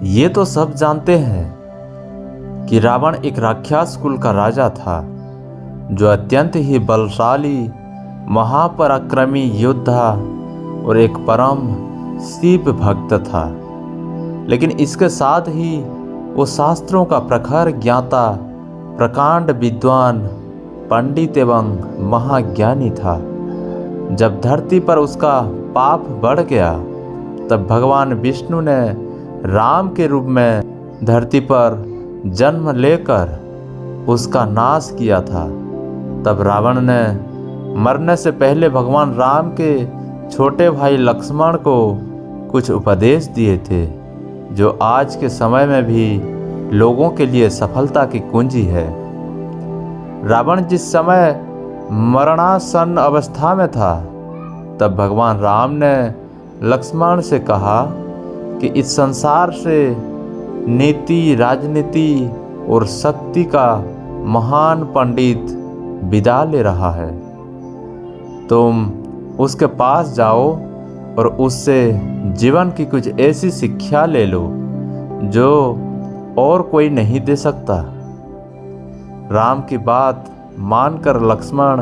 ये तो सब जानते हैं कि रावण एक राक्षस कुल का राजा था, जो अत्यंत ही बलशाली, महापराक्रमी योद्धा और एक परम शिव भक्त था। लेकिन इसके साथ ही वो शास्त्रों का प्रखर ज्ञाता, प्रकांड विद्वान, पंडित एवं महाज्ञानी था। जब धरती पर उसका पाप बढ़ गया, तब भगवान विष्णु ने राम के रूप में धरती पर जन्म लेकर उसका नाश किया था। तब रावण ने मरने से पहले भगवान राम के छोटे भाई लक्ष्मण को कुछ उपदेश दिए थे, जो आज के समय में भी लोगों के लिए सफलता की कुंजी है। रावण जिस समय मरणासन अवस्था में था, तब भगवान राम ने लक्ष्मण से कहा कि इस संसार से नीति, राजनीति और शक्ति का महान पंडित विदा ले रहा है। तुम उसके पास जाओ और उससे जीवन की कुछ ऐसी शिक्षा ले लो जो और कोई नहीं दे सकता। राम की बात मानकर लक्ष्मण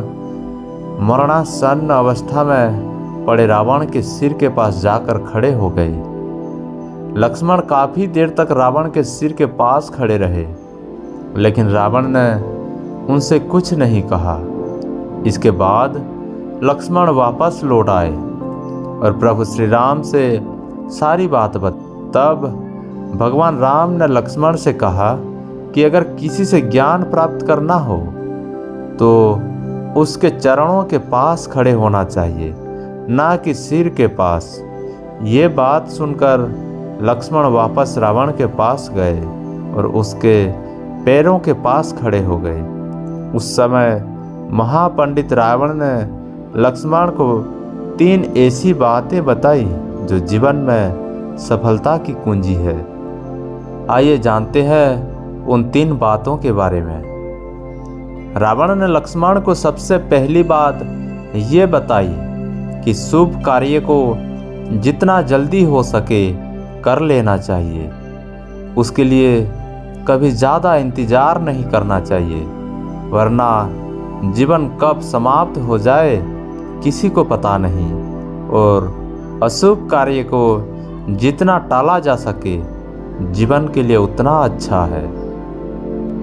मरणासन्न अवस्था में पड़े रावण के सिर के पास जाकर खड़े हो गए। लक्ष्मण काफी देर तक रावण के सिर के पास खड़े रहे, लेकिन रावण ने उनसे कुछ नहीं कहा। इसके बाद लक्ष्मण वापस लौट आए और प्रभु श्री राम से सारी बात तब भगवान राम ने लक्ष्मण से कहा कि अगर किसी से ज्ञान प्राप्त करना हो तो उसके चरणों के पास खड़े होना चाहिए, ना कि सिर के पास। ये बात सुनकर लक्ष्मण वापस रावण के पास गए और उसके पैरों के पास खड़े हो गए। उस समय महापंडित रावण ने लक्ष्मण को 3 ऐसी बातें बताई जो जीवन में सफलता की कुंजी है। आइए जानते हैं उन 3 बातों के बारे में। रावण ने लक्ष्मण को सबसे पहली बात ये बताई कि शुभ कार्य को जितना जल्दी हो सके कर लेना चाहिए। उसके लिए कभी ज़्यादा इंतज़ार नहीं करना चाहिए, वरना जीवन कब समाप्त हो जाए किसी को पता नहीं। और अशुभ कार्य को जितना टाला जा सके जीवन के लिए उतना अच्छा है।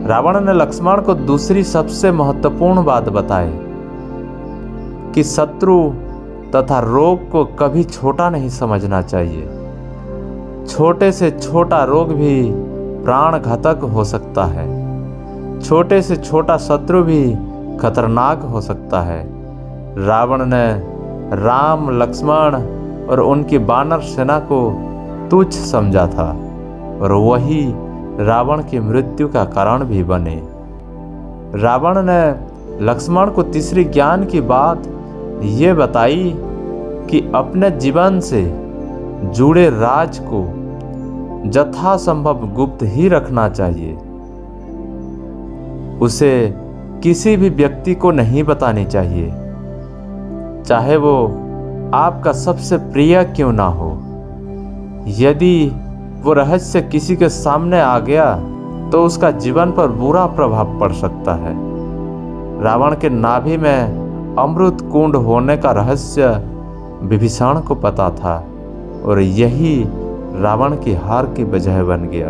रावण ने लक्ष्मण को दूसरी सबसे महत्वपूर्ण बात बताई कि शत्रु तथा रोग को कभी छोटा नहीं समझना चाहिए। छोटे से छोटा रोग भी प्राण घातक हो सकता है। छोटे से छोटा शत्रु भी खतरनाक हो सकता है। रावण ने राम, लक्ष्मण और उनकी वानर सेना को तुच्छ समझा था और वही रावण की मृत्यु का कारण भी बने। रावण ने लक्ष्मण को तीसरी ज्ञान की बात ये बताई कि अपने जीवन से जुड़े राज को यथासंभव गुप्त ही रखना चाहिए। उसे किसी भी व्यक्ति को नहीं बतानी चाहिए, चाहे वो आपका सबसे प्रिय क्यों ना हो। यदि वो रहस्य किसी के सामने आ गया तो उसका जीवन पर बुरा प्रभाव पड़ सकता है। रावण के नाभि में अमृत कुंड होने का रहस्य विभीषण को पता था और यही रावण की हार की वजह बन गया।